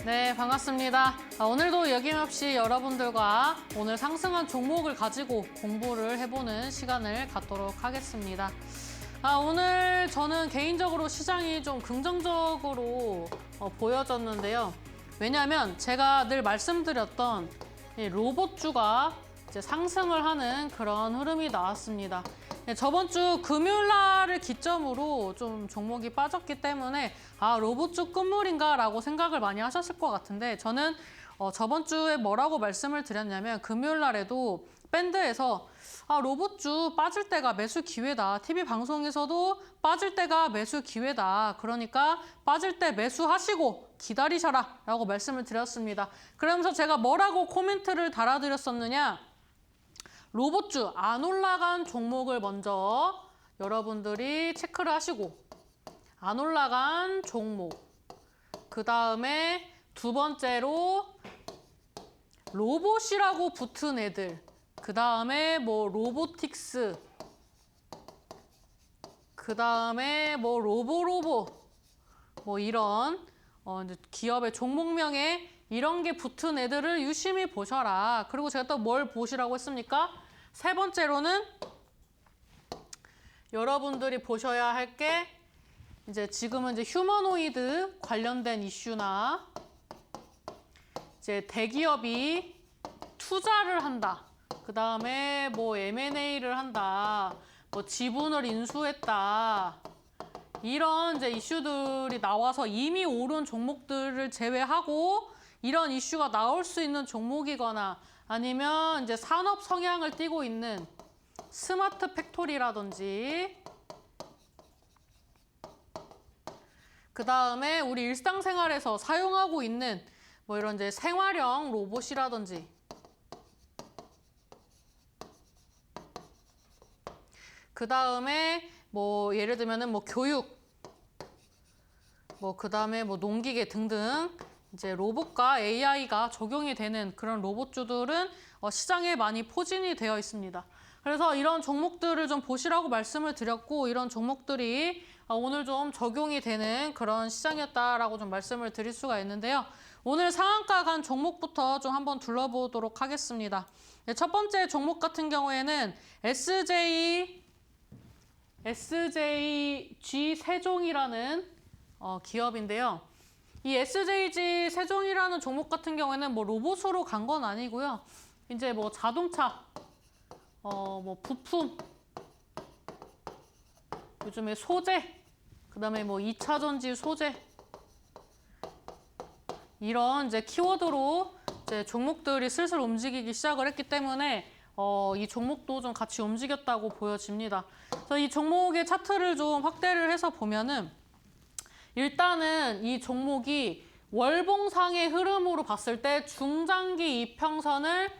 네, 반갑습니다. 오늘도 여김없이 여러분들과 오늘 상승한 종목을 가지고 공부를 해보는 시간을 갖도록 하겠습니다. 오늘 저는 개인적으로 시장이 좀 긍정적으로 보여졌는데요. 왜냐하면 제가 늘 말씀드렸던 이 로봇주가 이제 상승을 하는 그런 흐름이 나왔습니다. 저번 주 금요일 날을 기점으로 좀 종목이 빠졌기 때문에 로봇주 끝물인가 라고 생각을 많이 하셨을 것 같은데, 저는 저번 주에 뭐라고 말씀을 드렸냐면 금요일 날에도 밴드에서 로봇주 빠질 때가 매수 기회다. TV 방송에서도 빠질 때가 매수 기회다. 그러니까 빠질 때 매수하시고 기다리셔라 라고 말씀을 드렸습니다. 그러면서 제가 뭐라고 코멘트를 달아드렸었느냐, 로봇주 안 올라간 종목을 먼저 여러분들이 체크를 하시고, 안 올라간 종목, 그 다음에 두 번째로 로봇이라고 붙은 애들, 그 다음에 뭐 로보틱스, 그 다음에 뭐 로보로보, 뭐 이런 기업의 종목명에 이런 게 붙은 애들을 유심히 보셔라. 그리고 제가 또 뭘 보시라고 했습니까? 세 번째로는 여러분들이 보셔야 할 게, 이제 지금은 이제 휴머노이드 관련된 이슈나 이제 대기업이 투자를 한다. 그 다음에 뭐 M&A를 한다. 뭐 지분을 인수했다. 이런 이제 이슈들이 나와서 이미 오른 종목들을 제외하고 이런 이슈가 나올 수 있는 종목이거나, 아니면 이제 산업 성향을 띠고 있는 스마트 팩토리라든지, 그 다음에 우리 일상생활에서 사용하고 있는 뭐 이런 이제 생활형 로봇이라든지, 그 다음에 뭐 예를 들면은 뭐 교육, 뭐 그 다음에 뭐 농기계 등등 이제 로봇과 AI가 적용이 되는 그런 로봇주들은 시장에 많이 포진이 되어 있습니다. 그래서 이런 종목들을 좀 보시라고 말씀을 드렸고, 이런 종목들이 오늘 좀 적용이 되는 그런 시장이었다라고 좀 말씀을 드릴 수가 있는데요. 오늘 상한가 간 종목부터 좀 한번 둘러보도록 하겠습니다. 네, 첫 번째 종목 같은 경우에는 SJG 세종이라는 기업인데요. 이 SJG 세종이라는 종목 같은 경우에는 뭐 로봇으로 간 건 아니고요. 이제 뭐 자동차, 뭐 부품, 요즘에 소재, 그 다음에 뭐 2차 전지 소재, 이런 이제 키워드로 이제 종목들이 슬슬 움직이기 시작을 했기 때문에 이 종목도 좀 같이 움직였다고 보여집니다. 그래서 이 종목의 차트를 좀 확대를 해서 보면은, 일단은 이 종목이 월봉상의 흐름으로 봤을 때 중장기 이평선을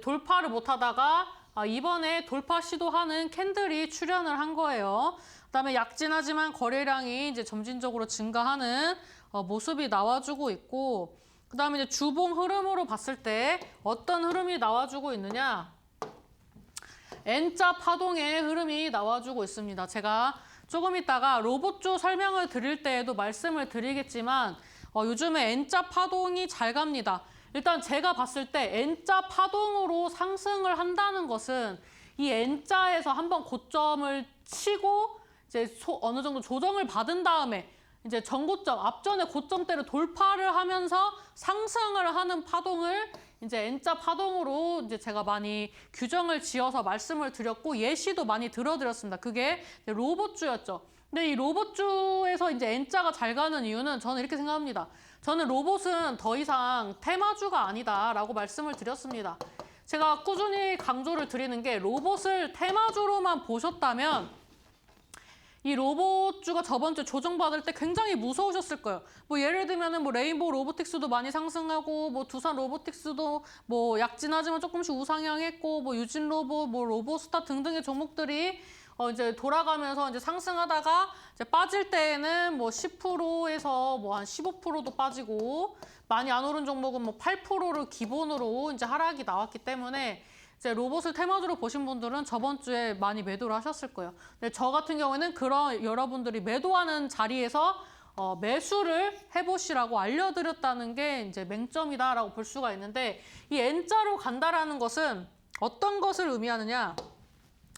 돌파를 못하다가 이번에 돌파 시도하는 캔들이 출현을 한 거예요. 그다음에 약진하지만 거래량이 이제 점진적으로 증가하는 모습이 나와주고 있고, 그다음에 이제 주봉 흐름으로 봤을 때 어떤 흐름이 나와주고 있느냐? N자 파동의 흐름이 나와주고 있습니다. 제가 조금 있다가 로봇주 설명을 드릴 때에도 말씀을 드리겠지만 요즘에 N자 파동이 잘 갑니다. 일단 제가 봤을 때 N자 파동으로 상승을 한다는 것은 이 N자에서 한번 고점을 치고 이제 어느 정도 조정을 받은 다음에 이제 전고점, 앞전의 고점대를 돌파를 하면서 상승을 하는 파동을 이제 N자 파동으로 이제 제가 많이 규정을 지어서 말씀을 드렸고, 예시도 많이 들어드렸습니다. 그게 로봇주였죠. 근데 이 로봇주에서 이제 N자가 잘 가는 이유는 저는 이렇게 생각합니다. 저는 로봇은 더 이상 테마주가 아니다라고 말씀을 드렸습니다. 제가 꾸준히 강조를 드리는 게, 로봇을 테마주로만 보셨다면 이 로봇주가 저번 주 조정받을 때 굉장히 무서우셨을 거예요. 뭐 예를 들면은 뭐 레인보우 로보틱스도 많이 상승하고, 뭐 두산 로보틱스도 뭐 약진하지만 조금씩 우상향했고, 뭐 유진로봇, 뭐 로보스타 등등의 종목들이 이제 돌아가면서 이제 상승하다가 이제 빠질 때에는 뭐 10%에서 뭐 한 15%도 빠지고, 많이 안 오른 종목은 뭐 8%를 기본으로 이제 하락이 나왔기 때문에 이제 로봇을 테마주로 보신 분들은 저번 주에 많이 매도를 하셨을 거예요. 근데 저 같은 경우에는 그런 여러분들이 매도하는 자리에서 매수를 해보시라고 알려드렸다는 게 이제 맹점이다라고 볼 수가 있는데 이 N자로 간다라는 것은 어떤 것을 의미하느냐?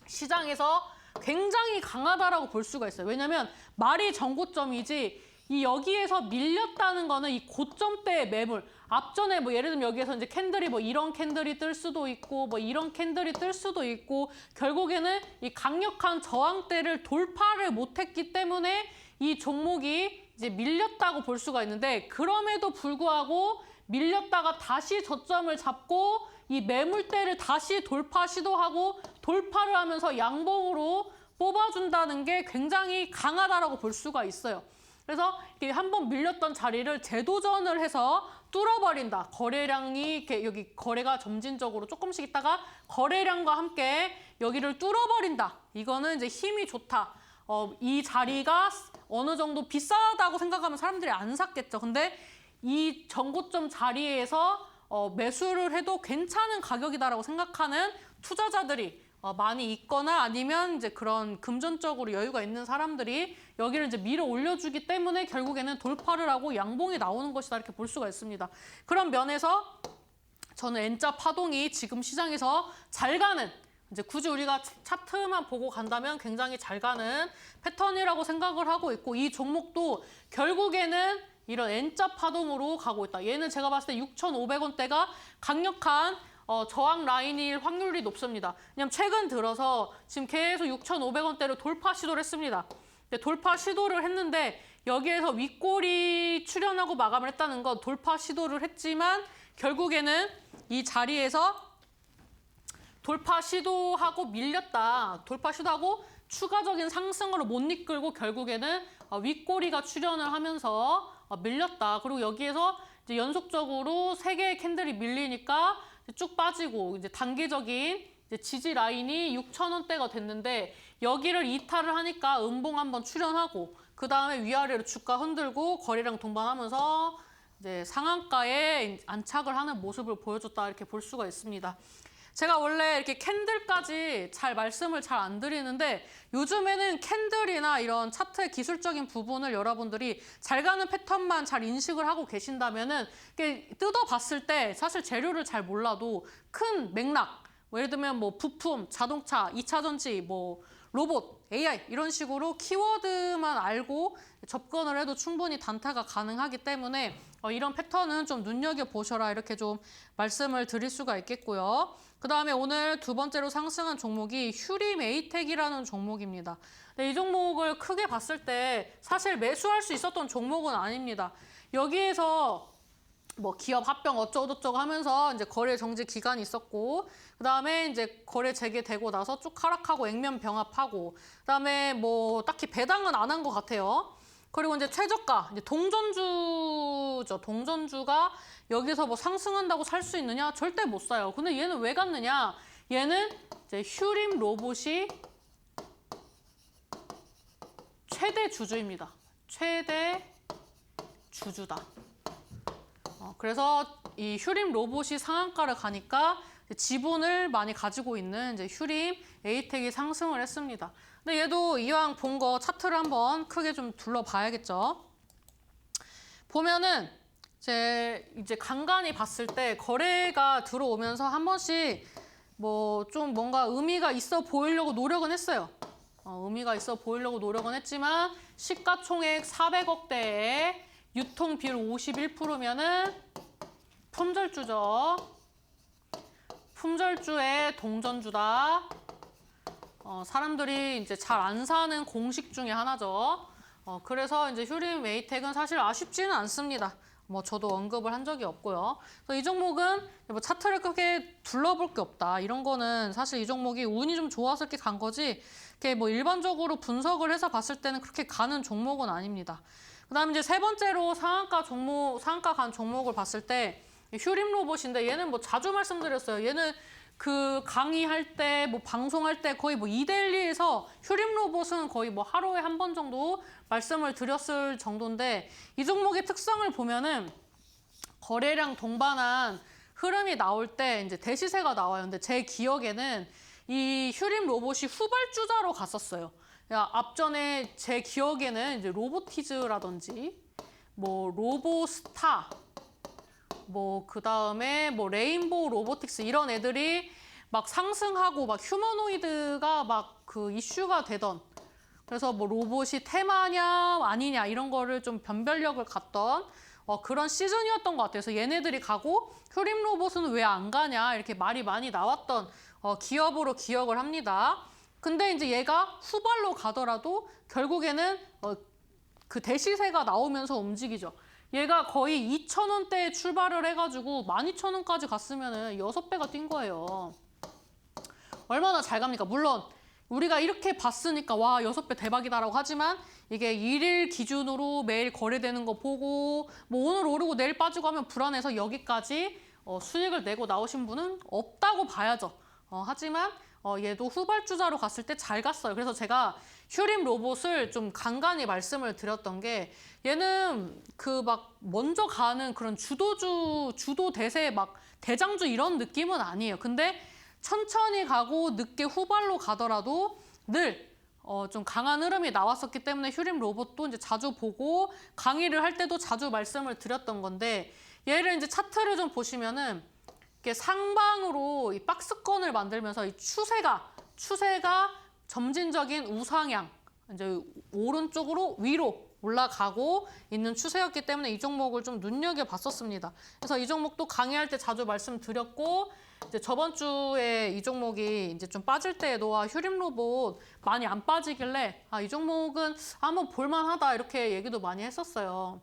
시장에서 굉장히 강하다라고 볼 수가 있어요. 왜냐하면 말이 전고점이지 이 여기에서 밀렸다는 거는 이 고점대의 매물 앞전에 뭐 예를 들면 여기에서 이제 캔들이 뭐 이런 캔들이 뜰 수도 있고 뭐 이런 캔들이 뜰 수도 있고 결국에는 이 강력한 저항대를 돌파를 못했기 때문에 이 종목이 이제 밀렸다고 볼 수가 있는데 그럼에도 불구하고 밀렸다가 다시 저점을 잡고 이 매물대를 다시 돌파 시도하고 돌파를 하면서 양봉으로 뽑아준다는 게 굉장히 강하다라고 볼 수가 있어요. 그래서 한번 밀렸던 자리를 재도전을 해서 뚫어버린다. 거래량이 이렇게 여기 거래가 점진적으로 조금씩 있다가 거래량과 함께 여기를 뚫어버린다. 이거는 이제 힘이 좋다. 이 자리가 어느 정도 비싸다고 생각하면 사람들이 안 샀겠죠. 근데 이 전고점 자리에서 매수를 해도 괜찮은 가격이다라고 생각하는 투자자들이 많이 있거나 아니면 이제 그런 금전적으로 여유가 있는 사람들이 여기를 이제 밀어 올려주기 때문에 결국에는 돌파를 하고 양봉이 나오는 것이다 이렇게 볼 수가 있습니다. 그런 면에서 저는 N자 파동이 지금 시장에서 잘 가는 이제 굳이 우리가 차트만 보고 간다면 굉장히 잘 가는 패턴이라고 생각을 하고 있고 이 종목도 결국에는 이런 N자 파동으로 가고 있다. 얘는 제가 봤을 때 6,500원대가 강력한 저항 라인일 확률이 높습니다. 왜냐면 최근 들어서 지금 계속 6,500원대로 돌파 시도를 했습니다. 돌파 시도를 했는데 여기에서 윗골이 출현하고 마감을 했다는 건 돌파 시도를 했지만 결국에는 이 자리에서 돌파 시도하고 밀렸다. 돌파 시도하고 추가적인 상승으로 못 이끌고 결국에는 윗꼬리가 출현을 하면서 밀렸다. 그리고 여기에서 이제 연속적으로 3개의 캔들이 밀리니까 쭉 빠지고 이제 단기적인 이제 지지 라인이 6,000원대가 됐는데 여기를 이탈을 하니까 음봉 한번 출현하고 그 다음에 위아래로 주가 흔들고 거래량 동반하면서 이제 상한가에 안착을 하는 모습을 보여줬다 이렇게 볼 수가 있습니다. 제가 원래 이렇게 캔들까지 잘 말씀을 잘 안 드리는데 요즘에는 캔들이나 이런 차트의 기술적인 부분을 여러분들이 잘 가는 패턴만 잘 인식을 하고 계신다면은 뜯어봤을 때 사실 재료를 잘 몰라도 큰 맥락, 뭐 예를 들면 뭐 부품, 자동차, 2차 전지, 뭐 로봇, AI 이런 식으로 키워드만 알고 접근을 해도 충분히 단타가 가능하기 때문에 이런 패턴은 좀 눈여겨보셔라 이렇게 좀 말씀을 드릴 수가 있겠고요. 그 다음에 오늘 두 번째로 상승한 종목이 휴림 에이텍이라는 종목입니다. 근데 이 종목을 크게 봤을 때 사실 매수할 수 있었던 종목은 아닙니다. 여기에서 뭐 기업 합병 어쩌고저쩌고 하면서 이제 거래 정지 기간이 있었고 그다음에 이제 거래 재개되고 나서 쭉 하락하고 액면 병합하고 그다음에 뭐 딱히 배당은 안 한 것 같아요. 그리고 이제 최저가 이제 동전주죠. 동전주가 여기서 뭐 상승한다고 살 수 있느냐? 절대 못 사요. 근데 얘는 왜 갔느냐? 얘는 이제 휴림 로봇이 최대 주주입니다. 최대 주주다. 그래서 이 휴림 로봇이 상한가를 가니까 지분을 많이 가지고 있는 이제 휴림 에이텍이 상승을 했습니다. 근데 얘도 이왕 본 거 차트를 한번 크게 좀 둘러봐야겠죠. 보면은 이제 간간히 봤을 때 거래가 들어오면서 한 번씩 뭐 좀 뭔가 의미가 있어 보이려고 노력은 했어요. 의미가 있어 보이려고 노력은 했지만 시가총액 400억대에 유통 비율 51%면은 품절주죠. 품절주의 동전주다. 사람들이 이제 잘 안 사는 공식 중에 하나죠. 그래서 이제 휴림 에이텍은 사실 아쉽지는 않습니다. 뭐 저도 언급을 한 적이 없고요. 그래서 이 종목은 뭐 차트를 크게 둘러볼 게 없다. 이런 거는 사실 이 종목이 운이 좀 좋아서 이렇게 간 거지. 이렇게 뭐 일반적으로 분석을 해서 봤을 때는 그렇게 가는 종목은 아닙니다. 그다음에 이제 세 번째로 상한가 간 종목을 봤을 때 휴림 로봇인데 얘는 뭐 자주 말씀드렸어요. 얘는 그 강의할 때, 뭐 방송할 때 거의 뭐 2대1에서 휴림 로봇은 거의 뭐 하루에 한 번 정도 말씀을 드렸을 정도인데 이 종목의 특성을 보면은 거래량 동반한 흐름이 나올 때 이제 대시세가 나와요. 근데 제 기억에는 이 휴림 로봇이 후발주자로 갔었어요. 앞전에 제 기억에는 이제 로보티즈라든지 뭐 로보스타 뭐 그다음에 뭐 레인보우 로보틱스 이런 애들이 막 상승하고 막 휴머노이드가 막 그 이슈가 되던, 그래서 뭐 로봇이 테마냐 아니냐 이런 거를 좀 변별력을 갖던 그런 시즌이었던 것 같아요. 그래서 얘네들이 가고 휴림 로봇은 왜 안 가냐 이렇게 말이 많이 나왔던 기업으로 기억을 합니다. 근데 이제 얘가 후발로 가더라도 결국에는 그 대시세가 나오면서 움직이죠. 얘가 거의 2,000원대에 출발을 해가지고 12,000원까지 갔으면은 6배가 뛴 거예요. 얼마나 잘 갑니까? 물론 우리가 이렇게 봤으니까 와 6배 대박이다라고 하지만 이게 1일 기준으로 매일 거래되는 거 보고 뭐 오늘 오르고 내일 빠지고 하면 불안해서 여기까지 수익을 내고 나오신 분은 없다고 봐야죠. 하지만 얘도 후발주자로 갔을 때 잘 갔어요. 그래서 제가 휴림 로봇을 좀 간간히 말씀을 드렸던 게 얘는 그 막 먼저 가는 그런 주도 대세 막 대장주 이런 느낌은 아니에요. 근데 천천히 가고 늦게 후발로 가더라도 늘 좀 강한 흐름이 나왔었기 때문에 휴림 로봇도 이제 자주 보고 강의를 할 때도 자주 말씀을 드렸던 건데, 얘를 이제 차트를 좀 보시면은 이렇게 상방으로 이 박스권을 만들면서 이 추세가 점진적인 우상향, 이제 오른쪽으로 위로 올라가고 있는 추세였기 때문에 이 종목을 좀 눈여겨봤었습니다. 그래서 이 종목도 강의할 때 자주 말씀드렸고, 이제 저번 주에 이 종목이 이제 좀 빠질 때에도 휴림 로봇 많이 안 빠지길래 이 종목은 한번 볼만하다 이렇게 얘기도 많이 했었어요.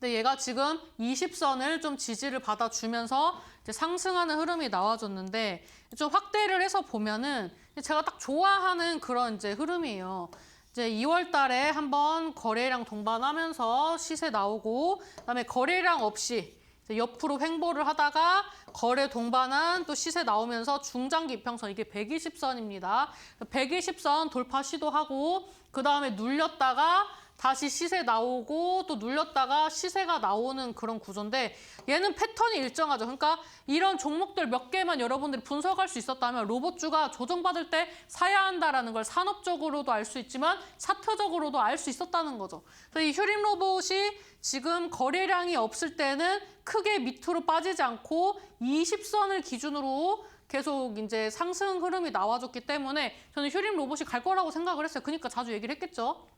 근데 얘가 지금 20선을 좀 지지를 받아주면서 이제 상승하는 흐름이 나와줬는데, 좀 확대를 해서 보면은 제가 딱 좋아하는 그런 이제 흐름이에요. 이제 2월 달에 한번 거래량 동반하면서 시세 나오고, 그다음에 거래량 없이 옆으로 횡보를 하다가 거래 동반한 또 시세 나오면서 중장기 이평선, 이게 120선입니다. 120선 돌파 시도하고 그다음에 눌렸다가 다시 시세 나오고 또 눌렸다가 시세가 나오는 그런 구조인데, 얘는 패턴이 일정하죠. 그러니까 이런 종목들 몇 개만 여러분들이 분석할 수 있었다면 로봇주가 조정받을 때 사야 한다라는 걸 산업적으로도 알 수 있지만 차트적으로도 알 수 있었다는 거죠. 그래서 이 휴림 로봇이 지금 거래량이 없을 때는 크게 밑으로 빠지지 않고 20선을 기준으로 계속 이제 상승 흐름이 나와줬기 때문에 저는 휴림 로봇이 갈 거라고 생각을 했어요. 그러니까 자주 얘기를 했겠죠.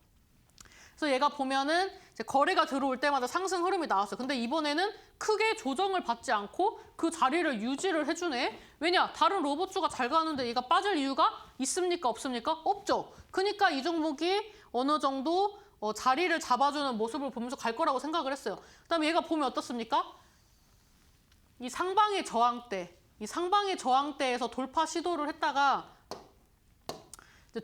그래서 얘가 보면은 이제 거래가 들어올 때마다 상승 흐름이 나왔어요. 근데 이번에는 크게 조정을 받지 않고 그 자리를 유지를 해주네. 왜냐? 다른 로봇주가 잘 가는데 얘가 빠질 이유가 있습니까? 없습니까? 없죠. 그러니까 이 종목이 어느 정도 자리를 잡아주는 모습을 보면서 갈 거라고 생각을 했어요. 그다음에 얘가 보면 어떻습니까? 이 상방의 저항대에서 돌파 시도를 했다가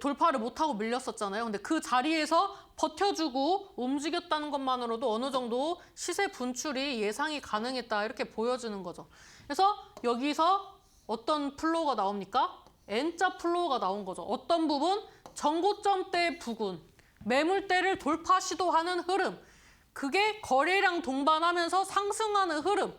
돌파를 못하고 밀렸었잖아요. 근데 그 자리에서 버텨주고 움직였다는 것만으로도 어느 정도 시세 분출이 예상이 가능했다 이렇게 보여지는 거죠. 그래서 여기서 어떤 플로우가 나옵니까? N자 플로우가 나온 거죠. 어떤 부분? 정고점대 부근, 매물대를 돌파 시도하는 흐름. 그게 거래량 동반하면서 상승하는 흐름.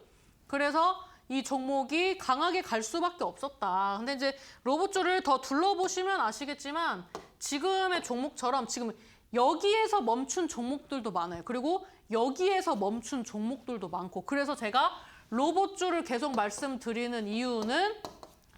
그래서 이 종목이 강하게 갈 수밖에 없었다. 근데 이제 로봇주를 더 둘러보시면 아시겠지만 지금의 종목처럼 지금 여기에서 멈춘 종목들도 많아요. 그리고 여기에서 멈춘 종목들도 많고, 그래서 제가 로봇주를 계속 말씀드리는 이유는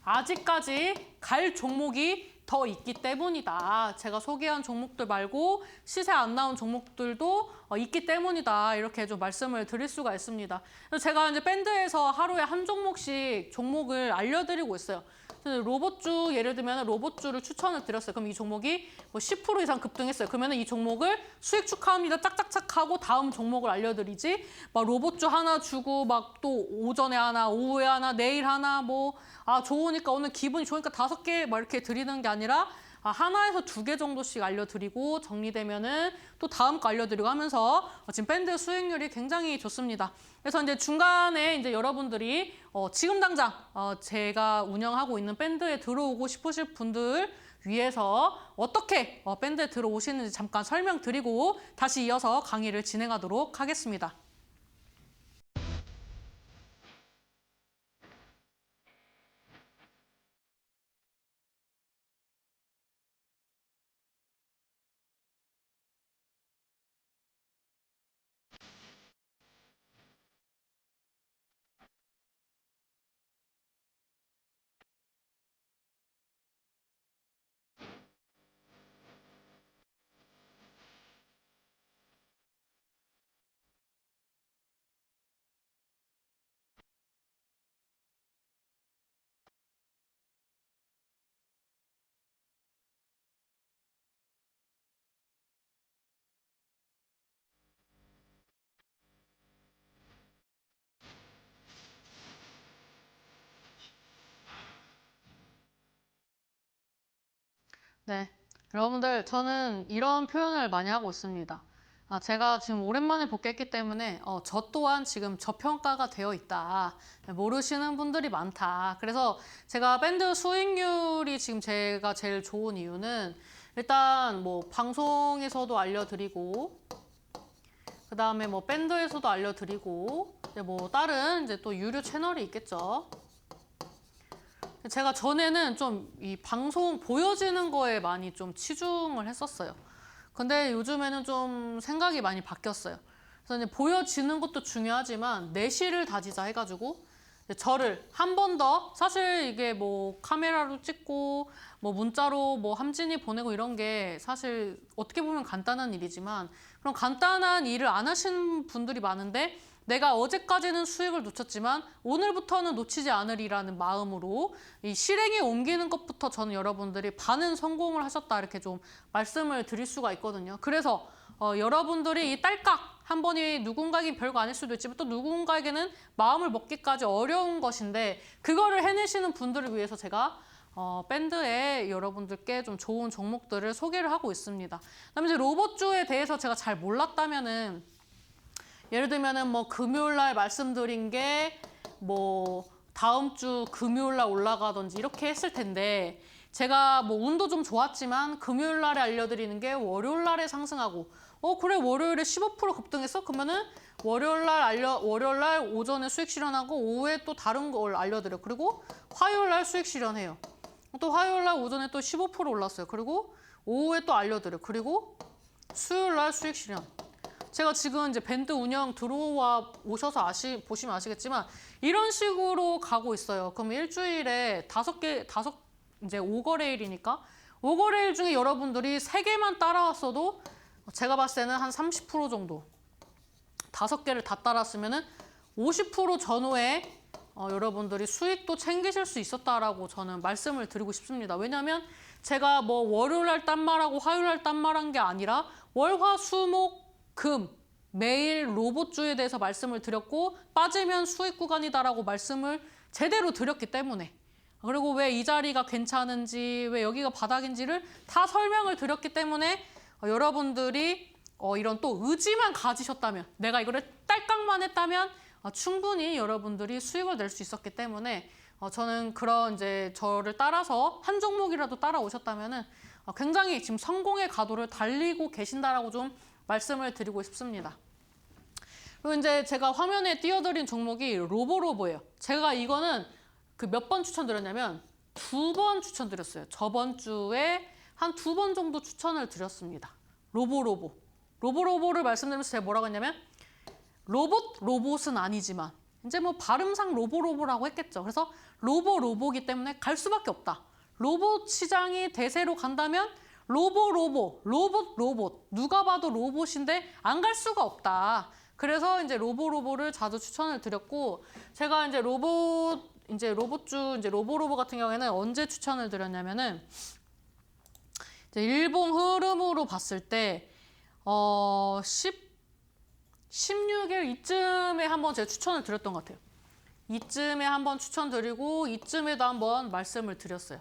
아직까지 갈 종목이 더 있기 때문이다. 제가 소개한 종목들 말고 시세 안 나온 종목들도 있기 때문이다. 이렇게 좀 말씀을 드릴 수가 있습니다. 그래서 제가 이제 밴드에서 하루에 한 종목씩 종목을 알려드리고 있어요. 로봇주, 예를 들면 로봇주를 추천을 드렸어요. 그럼 이 종목이 뭐 10% 이상 급등했어요. 그러면 이 종목을 수익 축하합니다. 짝짝짝 하고 다음 종목을 알려드리지. 막 로봇주 하나 주고 막 또 오전에 하나, 오후에 하나, 내일 하나 뭐 좋으니까 오늘 기분이 좋으니까 5개 막 이렇게 드리는 게 아니라 하나에서 2개 정도씩 알려드리고 정리되면은 또 다음 거 알려드리고 하면서 지금 밴드 수익률이 굉장히 좋습니다. 그래서 이제 중간에 이제 여러분들이 지금 당장 제가 운영하고 있는 밴드에 들어오고 싶으실 분들 위해서 어떻게 밴드에 들어오시는지 잠깐 설명드리고 다시 이어서 강의를 진행하도록 하겠습니다. 네, 여러분들 저는 이런 표현을 많이 하고 있습니다. 제가 지금 오랜만에 복귀했기 때문에 저 또한 지금 저평가가 되어 있다. 모르시는 분들이 많다. 그래서 제가 밴드 수익률이 지금 제가 제일 좋은 이유는 일단 뭐 방송에서도 알려드리고 그 다음에 뭐 밴드에서도 알려드리고 뭐 다른 이제 또 유료 채널이 있겠죠. 제가 전에는 좀 이 방송 보여지는 거에 많이 좀 치중을 했었어요. 근데 요즘에는 좀 생각이 많이 바뀌었어요. 그래서 이제 보여지는 것도 중요하지만 내실을 다지자 해가지고 저를 한 번 더, 사실 이게 뭐 카메라로 찍고 뭐 문자로 뭐 함진이 보내고 이런 게 사실 어떻게 보면 간단한 일이지만 그런 간단한 일을 안 하시는 분들이 많은데 내가 어제까지는 수익을 놓쳤지만 오늘부터는 놓치지 않으리라는 마음으로 이 실행에 옮기는 것부터 저는 여러분들이 반은 성공을 하셨다 이렇게 좀 말씀을 드릴 수가 있거든요. 그래서 여러분들이 이 딸깍 한 번이 누군가에게 별거 아닐 수도 있지만 또 누군가에게는 마음을 먹기까지 어려운 것인데 그거를 해내시는 분들을 위해서 제가 밴드에 여러분들께 좀 좋은 종목들을 소개를 하고 있습니다. 그다음에 이제 로봇주에 대해서 제가 잘 몰랐다면은 예를 들면은 뭐 금요일 날 말씀드린 게 뭐 다음 주 금요일 날 올라가든지 이렇게 했을 텐데 제가 뭐 운도 좀 좋았지만 금요일 날에 알려드리는 게 월요일 날에 상승하고 그래 월요일에 15% 급등했어? 그러면은 월요일 날 오전에 수익 실현하고 오후에 또 다른 걸 알려드려. 그리고 화요일 날 수익 실현해요. 또 화요일 날 오전에 또 15% 올랐어요. 그리고 오후에 또 알려드려. 그리고 수요일 날 수익 실현. 제가 지금 이제 밴드 운영 들어와 오셔서 보시면 아시겠지만 이런 식으로 가고 있어요. 그럼 일주일에 다섯 이제 5거래일이니까 5거래일 중에 여러분들이 3개만 따라왔어도 제가 봤을 때는 한 30% 정도 5개를 다 따랐으면은 50% 전후에 여러분들이 수익도 챙기실 수 있었다라고 저는 말씀을 드리고 싶습니다. 왜냐하면 제가 뭐 월요일 날 딴 말하고 화요일 날 딴 말한 게 아니라 월, 화, 수, 목, 금 매일 로봇주에 대해서 말씀을 드렸고 빠지면 수익 구간이다라고 말씀을 제대로 드렸기 때문에 그리고 왜 이 자리가 괜찮은지 왜 여기가 바닥인지를 다 설명을 드렸기 때문에 여러분들이 이런 또 의지만 가지셨다면 내가 이거를 딸깍만 했다면 충분히 여러분들이 수익을 낼 수 있었기 때문에 저는 그런 이제 저를 따라서 한 종목이라도 따라오셨다면은 굉장히 지금 성공의 가도를 달리고 계신다라고 좀 말씀을 드리고 싶습니다. 그리고 이제 제가 화면에 띄워드린 종목이 로보로보예요. 제가 이거는 그 몇 번 추천드렸냐면 2번 추천드렸어요. 저번 주에 한 2번 정도 추천을 드렸습니다. 로보로보를 말씀드리면서 제가 뭐라고 했냐면 로봇은 아니지만 이제 뭐 발음상 로보로보라고 했겠죠. 그래서 로보기 때문에 갈 수밖에 없다. 로봇 시장이 대세로 간다면 로봇 누가 봐도 로봇인데 안 갈 수가 없다. 그래서 이제 로보를 자주 추천을 드렸고 제가 이제 로봇주 로보로보 같은 경우에는 언제 추천을 드렸냐면은 이제 일봉 흐름으로 봤을 때 16일 이쯤에 한번 제가 추천을 드렸던 것 같아요. 이쯤에 한번 추천드리고 이쯤에도 한번 말씀을 드렸어요.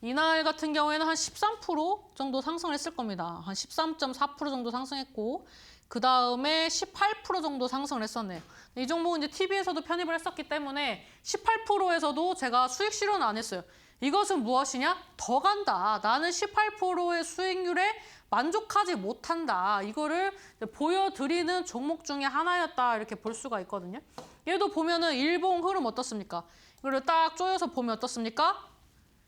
이날 같은 경우에는 한 13% 정도 상승을 했을 겁니다. 한 13.4% 정도 상승했고 그 다음에 18% 정도 상승을 했었네요. 이 종목은 이제 TV에서도 편입을 했었기 때문에 18%에서도 제가 수익 실현 안 했어요. 이것은 무엇이냐? 더 간다. 나는 18%의 수익률에 만족하지 못한다. 이거를 보여드리는 종목 중에 하나였다. 이렇게 볼 수가 있거든요. 얘도 보면은 일봉 흐름 어떻습니까? 이거를 딱 조여서 보면 어떻습니까?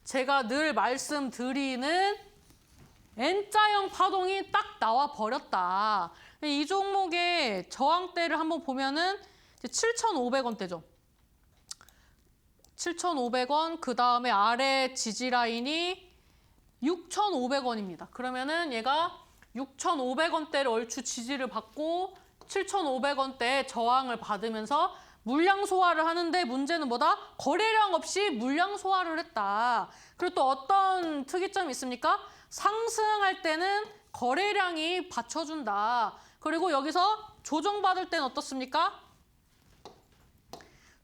제가 늘 말씀드리는 N자형 파동이 딱 나와 버렸다. 이 종목의 저항대를 한번 보면은 7,500원대죠. 7,500원, 그 다음에 아래 지지 라인이 6,500원입니다. 그러면은 얘가 6,500원대를 얼추 지지를 받고 7,500원대에 저항을 받으면서 물량 소화를 하는데 문제는 뭐다? 거래량 없이 물량 소화를 했다. 그리고 또 어떤 특이점이 있습니까? 상승할 때는 거래량이 받쳐준다. 그리고 여기서 조정받을 때는 어떻습니까?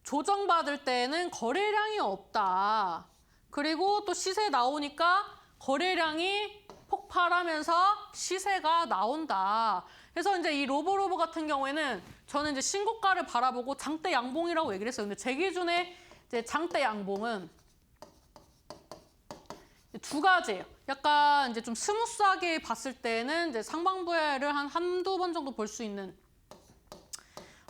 조정받을 때는 거래량이 없다. 그리고 또 시세 나오니까 거래량이 폭발하면서 시세가 나온다. 그래서 이제 이 로보로보 같은 경우에는 저는 이제 신고가를 바라보고 장대 양봉이라고 얘기를 했어요. 근데 제 기준에 이제 장대 양봉은 두 가지예요. 약간 이제 좀 스무스하게 봤을 때는 이제 상방부회를 한 한두 번 정도 볼 수 있는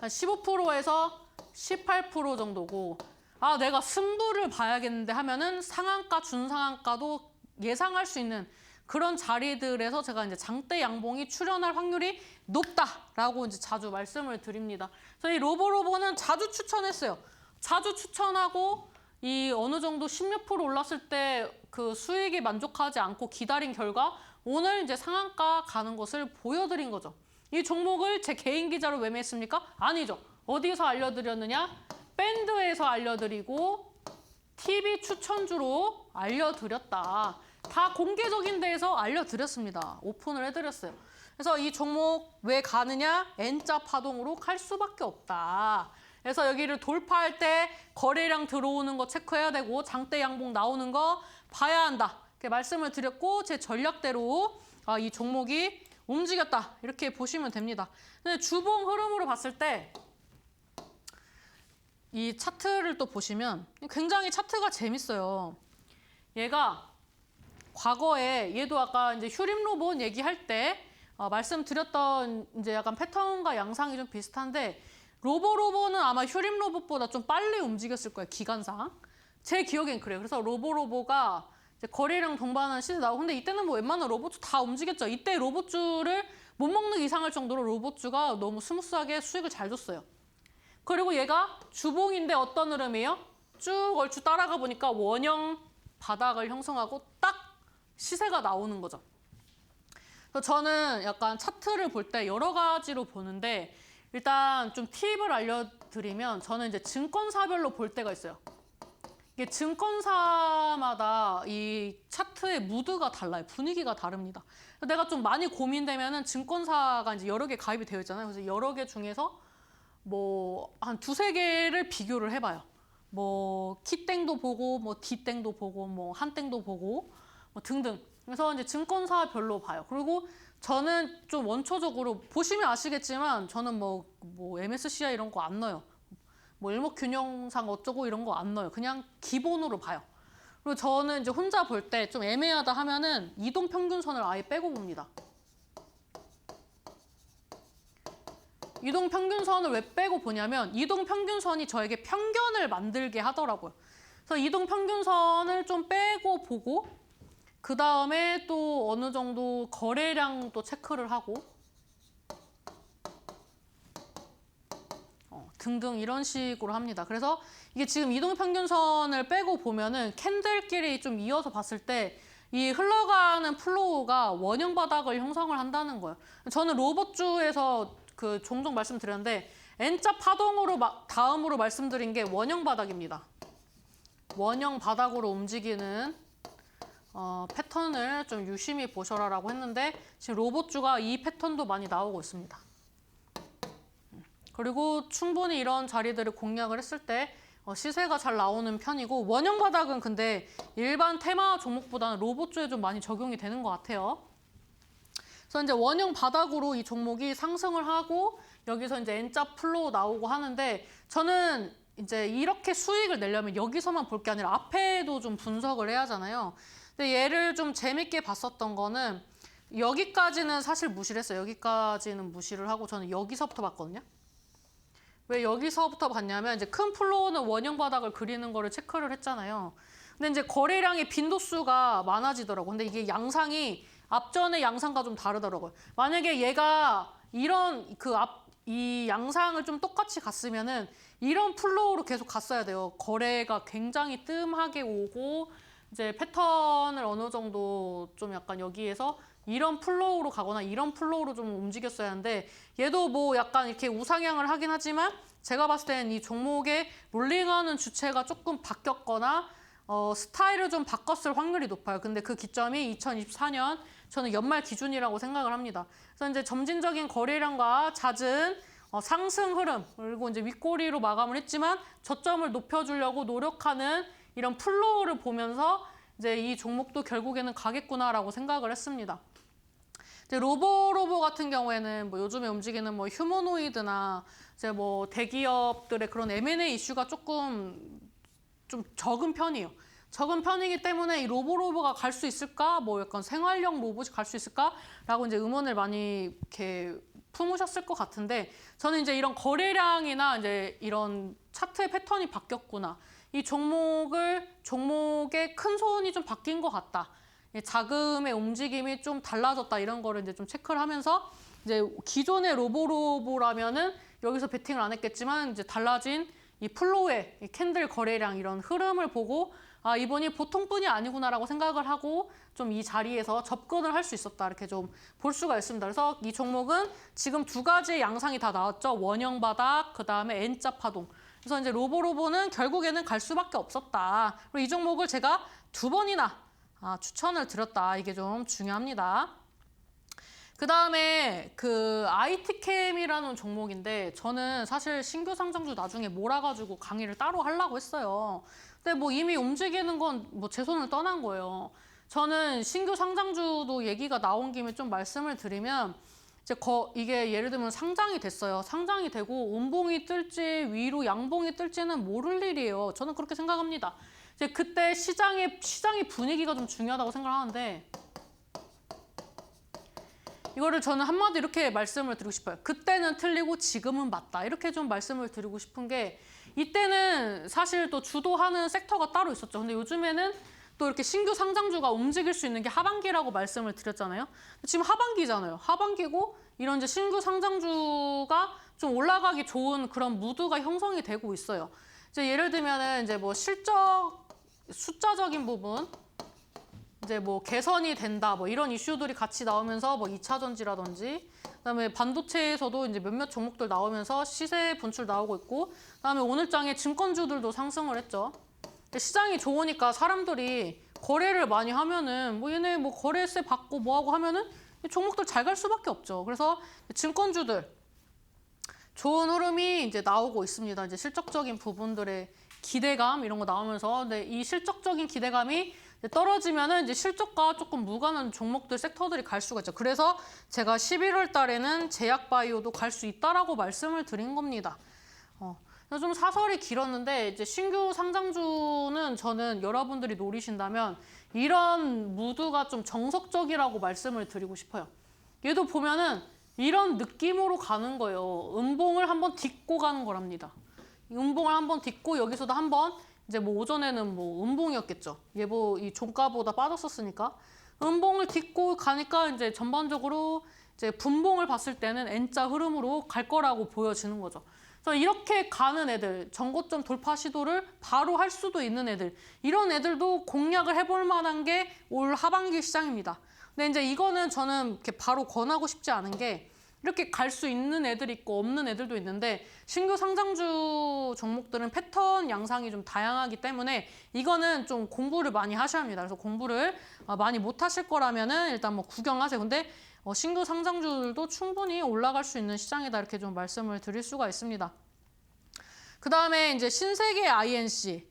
한 15%에서 18% 정도고, 아, 내가 승부를 봐야겠는데 하면은 상한가, 준상한가도 예상할 수 있는 그런 자리들에서 제가 이제 장대 양봉이 출현할 확률이 높다라고 이제 자주 말씀을 드립니다. 그래서 이 로보로보는 자주 추천했어요. 자주 추천하고 이 어느 정도 10몇 프로 올랐을 때 그 수익이 만족하지 않고 기다린 결과 오늘 이제 상한가 가는 것을 보여드린 거죠. 이 종목을 제 개인 기자로 매매했습니까? 아니죠. 어디서 알려드렸느냐? 밴드에서 알려드리고 TV 추천주로 알려드렸다. 다 공개적인 데에서 알려드렸습니다. 오픈을 해드렸어요. 그래서 이 종목 왜 가느냐? N자 파동으로 갈 수밖에 없다. 그래서 여기를 돌파할 때 거래량 들어오는 거 체크해야 되고 장대 양봉 나오는 거 봐야 한다. 이렇게 말씀을 드렸고 제 전략대로 이 종목이 움직였다. 이렇게 보시면 됩니다. 근데 주봉 흐름으로 봤을 때 이 차트를 또 보시면 굉장히 차트가 재밌어요. 얘가 과거에 얘도 아까 이제 휴림 로봇 얘기할 때 말씀드렸던 이제 약간 패턴과 양상이 좀 비슷한데 로보로보는 아마 휴림 로봇보다 좀 빨리 움직였을 거예요. 기간상. 제 기억엔 그래요. 그래서 로보로보가 이제 거래량 동반한 시세 나오고 근데 이때는 뭐 웬만한 로봇주 다 움직였죠. 이때 로봇주를 못 먹는 이상할 정도로 로봇주가 너무 스무스하게 수익을 잘 줬어요. 그리고 얘가 주봉인데 어떤 흐름이에요? 쭉 얼추 따라가 보니까 원형 바닥을 형성하고 딱 시세가 나오는 거죠. 그래서 저는 약간 차트를 볼 때 여러 가지로 보는데 일단 좀 팁을 알려드리면 저는 이제 증권사별로 볼 때가 있어요. 이게 증권사마다 이 차트의 무드가 달라요. 분위기가 다릅니다. 내가 좀 많이 고민되면은 증권사가 이제 여러 개 가입이 되어 있잖아요. 그래서 여러 개 중에서 뭐 한 두세 개를 비교를 해봐요. 뭐 키땡도 보고 뭐 디땡도 보고 뭐 한땡도 보고 뭐 등등. 그래서 이제 증권사별로 봐요. 그리고 저는 좀 원초적으로 보시면 아시겠지만 저는 뭐 MSCI 이런 거 안 넣어요. 뭐 일목균형상 어쩌고 이런 거 안 넣어요. 그냥 기본으로 봐요. 그리고 저는 이제 혼자 볼 때 좀 애매하다 하면은 이동평균선을 아예 빼고 봅니다. 이동평균선을 왜 빼고 보냐면 이동평균선이 저에게 편견을 만들게 하더라고요. 그래서 이동평균선을 좀 빼고 보고 그 다음에 또 어느 정도 거래량도 체크를 하고 등등 이런 식으로 합니다. 그래서 이게 지금 이동평균선을 빼고 보면은 캔들끼리 좀 이어서 봤을 때 이 흘러가는 플로우가 원형 바닥을 형성을 한다는 거예요. 저는 로봇주에서 그 종종 말씀드렸는데 N자 파동으로 다음으로 말씀드린 게 원형 바닥입니다. 원형 바닥으로 움직이는 패턴을 좀 유심히 보셔라라고 했는데 지금 로봇주가 이 패턴도 많이 나오고 있습니다. 그리고 충분히 이런 자리들을 공략을 했을 때 시세가 잘 나오는 편이고 원형 바닥은 근데 일반 테마 종목보다는 로봇주에 좀 많이 적용이 되는 것 같아요. 그래서 이제 원형 바닥으로 이 종목이 상승을 하고 여기서 이제 N자 플로우 나오고 하는데 저는 이제 이렇게 수익을 내려면 여기서만 볼 게 아니라 앞에도 좀 분석을 해야 하잖아요. 근데 얘를 좀 재밌게 봤었던 거는 여기까지는 사실 무시를 했어요. 여기까지는 무시를 하고 저는 여기서부터 봤거든요. 왜 여기서부터 봤냐면 이제 큰 플로우는 원형 바닥을 그리는 거를 체크를 했잖아요. 근데 이제 거래량의 빈도수가 많아지더라고. 근데 이게 양상이 앞전의 양상과 좀 다르더라고요. 만약에 얘가 이런 이 양상을 좀 똑같이 갔으면은 이런 플로우로 계속 갔어야 돼요. 거래가 굉장히 뜸하게 오고 이제 패턴을 어느 정도 좀 약간 여기에서 이런 플로우로 가거나 이런 플로우로 좀 움직였어야 하는데 얘도 뭐 약간 이렇게 우상향을 하긴 하지만 제가 봤을 때는 이 종목의 롤링하는 주체가 조금 바뀌었거나 스타일을 좀 바꿨을 확률이 높아요. 근데 그 기점이 2024년 저는 연말 기준이라고 생각을 합니다. 그래서 이제 점진적인 거래량과 잦은 상승 흐름 그리고 이제 윗꼬리로 마감을 했지만 저점을 높여주려고 노력하는 이런 플로우를 보면서 이제 이 종목도 결국에는 가겠구나라고 생각을 했습니다. 이제 로보 같은 경우에는 뭐 요즘에 움직이는 뭐 휴머노이드나 이제 뭐 대기업들의 그런 M&A 이슈가 조금 좀 적은 편이에요. 적은 편이기 때문에 이 로보가 갈 수 있을까? 뭐 약간 생활형 로봇이 갈 수 있을까?라고 이제 의문을 많이 이렇게 품으셨을 것 같은데, 저는 이제 이런 거래량이나 이제 이런 차트의 패턴이 바뀌었구나. 이 종목의 큰 손이 좀 바뀐 것 같다. 자금의 움직임이 좀 달라졌다. 이런 거를 이제 좀 체크를 하면서 이제 기존의 로보라면은 여기서 베팅을 안 했겠지만 이제 달라진 이 플로우의 이 캔들 거래량 이런 흐름을 보고 아, 이번이 보통뿐이 아니구나라고 생각을 하고 좀 이 자리에서 접근을 할 수 있었다. 이렇게 좀 볼 수가 있습니다. 그래서 이 종목은 지금 두 가지의 양상이 다 나왔죠. 원형 바닥, 그 다음에 N자 파동. 그래서 이제 로보는 결국에는 갈 수밖에 없었다. 그리고 이 종목을 제가 두 번이나 추천을 드렸다. 이게 좀 중요합니다. 그 다음에 그 IT캠이라는 종목인데 저는 사실 신규 상장주 나중에 몰아가지고 강의를 따로 하려고 했어요. 근데 뭐 이미 움직이는 건 뭐 제 손을 떠난 거예요. 저는 신규 상장주도 얘기가 나온 김에 좀 말씀을 드리면 이제 이게 예를 들면 상장이 됐어요. 상장이 되고 음봉이 뜰지 위로 양봉이 뜰지는 모를 일이에요. 저는 그렇게 생각합니다. 이제 그때 시장의 분위기가 좀 중요하다고 생각하는데 이거를 저는 한마디 이렇게 말씀을 드리고 싶어요. 그때는 틀리고 지금은 맞다. 이렇게 좀 말씀을 드리고 싶은 게 이때는 사실 또 주도하는 섹터가 따로 있었죠. 근데 요즘에는 또 이렇게 신규 상장주가 움직일 수 있는 게 하반기라고 말씀을 드렸잖아요. 지금 하반기잖아요. 하반기고 이런 이제 신규 상장주가 좀 올라가기 좋은 그런 무드가 형성이 되고 있어요. 이제 예를 들면은 이제 뭐 실적 숫자적인 부분 이제 뭐 개선이 된다 뭐 이런 이슈들이 같이 나오면서 뭐 2차 전지라든지 그다음에 반도체에서도 이제 몇몇 종목들 나오면서 시세 분출 나오고 있고 그다음에 오늘장에 증권주들도 상승을 했죠. 시장이 좋으니까 사람들이 거래를 많이 하면은 뭐 얘네 뭐 거래세 받고 뭐 하고 하면은 종목들 잘 갈 수밖에 없죠. 그래서 증권주들 좋은 흐름이 이제 나오고 있습니다. 이제 실적적인 부분들의 기대감 이런 거 나오면서 근데 이 실적적인 기대감이 떨어지면은 이제 실적과 조금 무관한 종목들 섹터들이 갈 수가 있죠. 그래서 제가 11월 달에는 제약바이오도 갈 수 있다라고 말씀을 드린 겁니다. 좀 사설이 길었는데 이제 신규 상장주는 저는 여러분들이 노리신다면 이런 무드가 좀 정석적이라고 말씀을 드리고 싶어요. 얘도 보면은 이런 느낌으로 가는 거예요. 음봉을 한번 딛고 가는 거랍니다. 음봉을 한번 딛고 여기서도 한번 이제 뭐 오전에는 뭐 음봉이었겠죠. 예보 이 종가보다 빠졌었으니까 음봉을 딛고 가니까 이제 전반적으로 이제 분봉을 봤을 때는 N자 흐름으로 갈 거라고 보여지는 거죠. 그래서 이렇게 가는 애들, 전고점 돌파 시도를 바로 할 수도 있는 애들, 이런 애들도 공략을 해볼 만한 게 올 하반기 시장입니다. 근데 이제 이거는 저는 이렇게 바로 권하고 싶지 않은 게 이렇게 갈 수 있는 애들이 있고 없는 애들도 있는데 신규 상장주 종목들은 패턴 양상이 좀 다양하기 때문에 이거는 좀 공부를 많이 하셔야 합니다. 그래서 공부를 많이 못 하실 거라면은 일단 뭐 구경하세요. 근데 신규 상장주들도 충분히 올라갈 수 있는 시장이다 이렇게 좀 말씀을 드릴 수가 있습니다. 그 다음에 이제 신세계 INC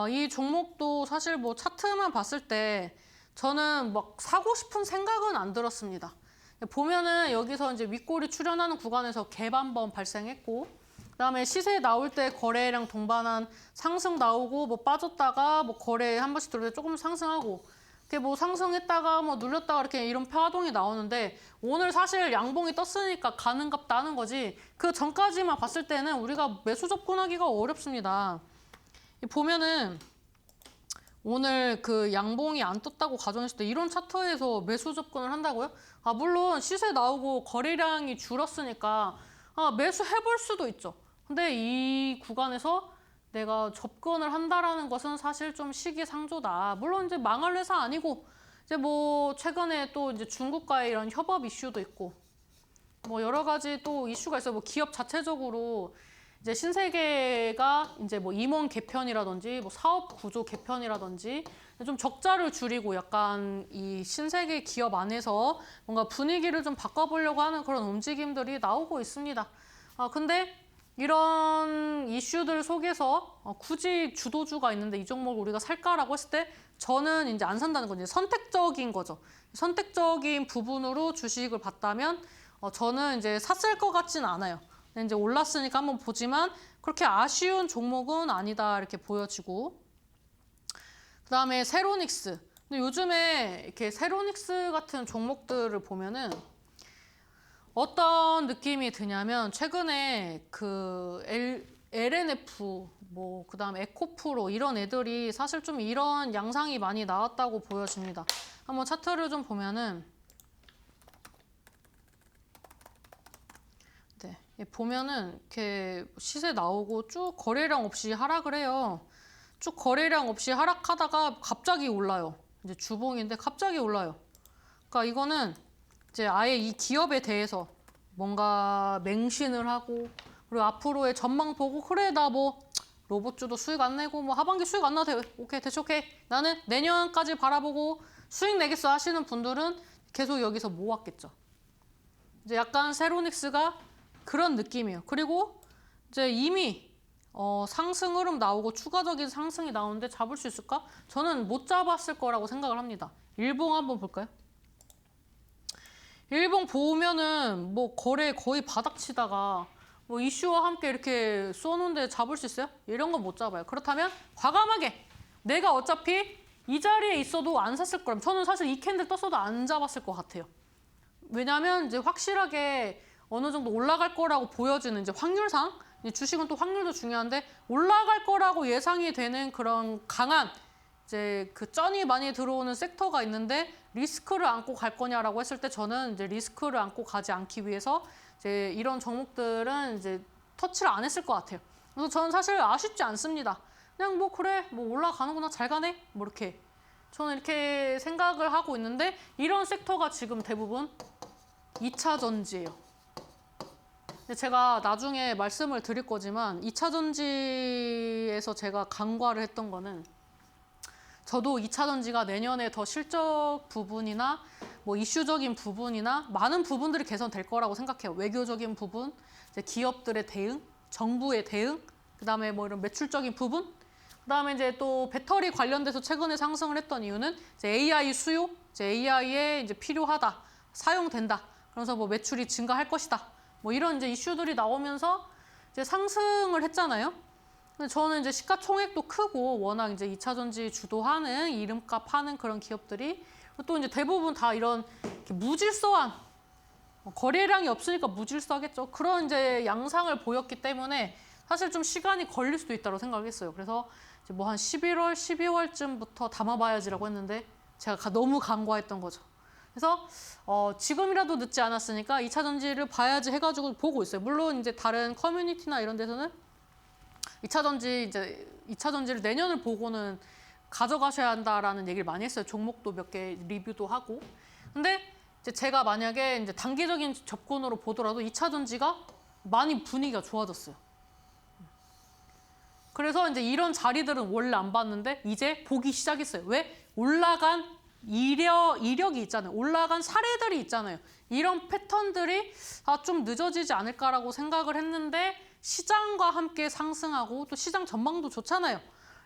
이 종목도 사실 뭐 차트만 봤을 때 저는 막 사고 싶은 생각은 안 들었습니다. 보면은 여기서 이제 윗골이 출현하는 구간에서 갭 한번 발생했고 그다음에 시세 나올 때 거래량 동반한 상승 나오고 뭐 빠졌다가 뭐 거래 한 번씩 들어올 때 조금 상승하고 이렇게 뭐 상승했다가 뭐 눌렸다가 이렇게 이런 파동이 나오는데 오늘 사실 양봉이 떴으니까 가는 값 나는 거지 그 전까지만 봤을 때는 우리가 매수 접근하기가 어렵습니다. 보면은 오늘 그 양봉이 안 떴다고 가정했을 때 이런 차트에서 매수 접근을 한다고요? 물론 시세 나오고 거래량이 줄었으니까 매수해볼 수도 있죠. 근데 이 구간에서 내가 접근을 한다라는 것은 사실 좀 시기상조다. 물론 이제 망할 회사 아니고 이제 뭐 최근에 또 이제 중국과의 이런 협업 이슈도 있고 뭐 여러 가지 또 이슈가 있어요. 뭐 기업 자체적으로 이제 신세계가 이제 뭐 임원 개편이라든지 뭐 사업 구조 개편이라든지 좀 적자를 줄이고 약간 이 신세계 기업 안에서 뭔가 분위기를 좀 바꿔보려고 하는 그런 움직임들이 나오고 있습니다. 근데 이런 이슈들 속에서 굳이 주도주가 있는데 이 종목을 우리가 살까라고 했을 때 저는 이제 안 산다는 건 이제 선택적인 거죠. 선택적인 부분으로 주식을 봤다면 저는 이제 샀을 것 같진 않아요. 근데 이제 올랐으니까 한번 보지만 그렇게 아쉬운 종목은 아니다 이렇게 보여지고, 그다음에 세로닉스. 근데 요즘에 이렇게 세로닉스 같은 종목들을 보면은 어떤 느낌이 드냐면 최근에 그 LNF 뭐 그다음에 에코프로 이런 애들이 사실 좀 이런 양상이 많이 나왔다고 보여집니다. 한번 차트를 좀 보면은 네, 보면은 이렇게 시세 나오고 쭉 거래량 없이 하락을 해요. 쭉 거래량 없이 하락하다가 갑자기 올라요. 이제 주봉인데 갑자기 올라요. 그러니까 이거는 이제 아예 이 기업에 대해서 뭔가 맹신을 하고, 그리고 앞으로의 전망 보고, 그래 나 뭐 로봇주도 수익 안 내고 뭐 하반기 수익 안 나도 돼. 오케이 대충 오케이. 나는 내년까지 바라보고 수익 내겠어 하시는 분들은 계속 여기서 모았겠죠. 이제 약간 세로닉스가 그런 느낌이에요. 그리고 이제 이미 상승 흐름 나오고 추가적인 상승이 나오는데 잡을 수 있을까? 저는 못 잡았을 거라고 생각을 합니다. 일봉 한번 볼까요? 일봉 보면은 뭐 거래 거의 바닥치다가 뭐 이슈와 함께 이렇게 쏘는데 잡을 수 있어요? 이런 건 못 잡아요. 그렇다면 과감하게 내가 어차피 이 자리에 있어도 안 샀을 거라면 저는 사실 이 캔들 떴어도 안 잡았을 것 같아요. 왜냐하면 이제 확실하게 어느 정도 올라갈 거라고 보여지는 이제 확률상, 이제 주식은 또 확률도 중요한데 올라갈 거라고 예상이 되는 그런 강한 이제 그 쩐이 많이 들어오는 섹터가 있는데 리스크를 안고 갈 거냐라고 했을 때 저는 이제 리스크를 안고 가지 않기 위해서 이제 이런 종목들은 이제 터치를 안 했을 것 같아요. 그래서 저는 사실 아쉽지 않습니다. 그냥 뭐 그래 뭐 올라가는구나 잘 가네 뭐 이렇게 저는 이렇게 생각을 하고 있는데, 이런 섹터가 지금 대부분 2차 전지예요. 근데 제가 나중에 말씀을 드릴 거지만 2차 전지에서 제가 간과를 했던 거는, 저도 2차 전지가 내년에 더 실적 부분이나 뭐 이슈적인 부분이나 많은 부분들이 개선될 거라고 생각해요. 외교적인 부분, 이제 기업들의 대응, 정부의 대응, 그다음에 뭐 이런 매출적인 부분, 그다음에 이제 또 배터리 관련돼서 최근에 상승을 했던 이유는 이제 AI 수요, 이제 AI에 이제 필요하다, 사용된다. 그래서 뭐 매출이 증가할 것이다. 뭐 이런 이제 이슈들이 나오면서 이제 상승을 했잖아요. 근데 저는 이제 시가총액도 크고 워낙 이제 2차 전지 주도하는 이름값 하는 그런 기업들이 또 이제 대부분 다 이런 무질서한 거래량이 없으니까 무질서하겠죠. 그런 이제 양상을 보였기 때문에 사실 좀 시간이 걸릴 수도 있다고 생각했어요. 그래서 이제 뭐 한 11월, 12월쯤부터 담아봐야지라고 했는데 제가 너무 간과했던 거죠. 그래서 지금이라도 늦지 않았으니까 2차 전지를 봐야지 해가지고 보고 있어요. 물론 이제 다른 커뮤니티나 이런 데서는 2차 전지를 내년을 보고는 가져가셔야 한다라는 얘기를 많이 했어요. 종목도 몇 개 리뷰도 하고. 근데 이제 제가 만약에 이제 단기적인 접근으로 보더라도 2차 전지가 많이 분위기가 좋아졌어요. 그래서 이제 이런 자리들은 원래 안 봤는데 이제 보기 시작했어요. 왜? 올라간 이력이 있잖아요. 올라간 사례들이 있잖아요. 이런 패턴들이 좀 늦어지지 않을까라고 생각을 했는데 시장과 함께 상승하고 또 시장 전망도 좋잖아요.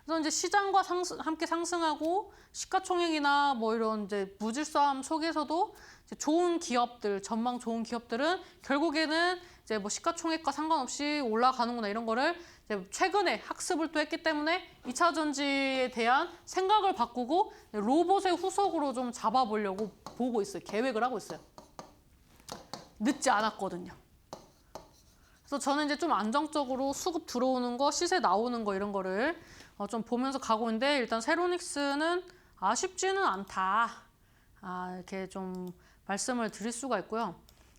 그래서 이제 시장과 함께 상승하고 시가총액이나 뭐 이런 이제 무질서함 속에서도 이제 좋은 기업들, 전망 좋은 기업들은 결국에는 이제 뭐 시가총액과 상관없이 올라가는구나 이런 거를 이제 최근에 학습을 또 했기 때문에 2차 전지에 대한 생각을 바꾸고 로봇의 후속으로 좀 잡아보려고 보고 있어요. 계획을 하고 있어요. 늦지 않았거든요. 그래서 저는 이제 좀 안정적으로 수급 들어오는 거, 시세 나오는 거 이런 거를 좀 보면서 가고 있는데, 일단 세로닉스는 아쉽지는 않다. 이렇게 좀 말씀을 드릴 수가 있고요.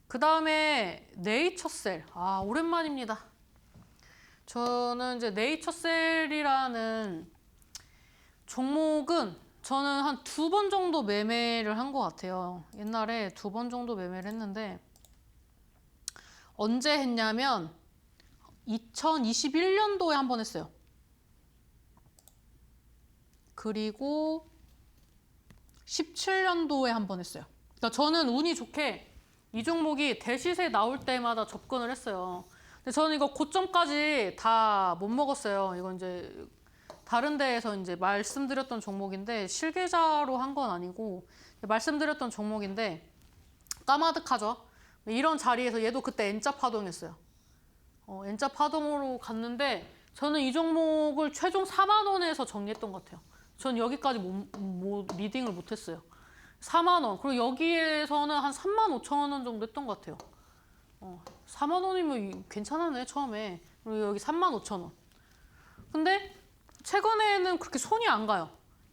그 다음에 네이처셀. 오랜만입니다. 저는 이제 네이처셀이라는 종목은 저는 한 2번 정도 매매를 한 것 같아요. 옛날에 2번 정도 매매를 했는데, 언제 했냐면 2021년도에 한 번 했어요. 그리고 17년도에 한 번 했어요. 그러니까 저는 운이 좋게 이 종목이 대시세 나올 때마다 접근을 했어요. 근데 저는 이거 고점까지 다 못 먹었어요. 이건 이제 다른 데에서 이제 말씀드렸던 종목인데 실계좌로 한 건 아니고 말씀드렸던 종목인데 까마득하죠. 이런 자리에서 얘도 그때 N자 파동했어요. N자 파동으로 갔는데 저는 이 종목을 최종 4만 원에서 정리했던 것 같아요. 전 여기까지 리딩을 못했어요. 4만 원. 그리고 여기에서는 한 3만 5천 원 정도 했던 것 같아요. 4만 원이면 괜찮았네 처음에. 그리고 여기 3만 5천 원. 근데 최근에는 그렇게 손이 안 가요.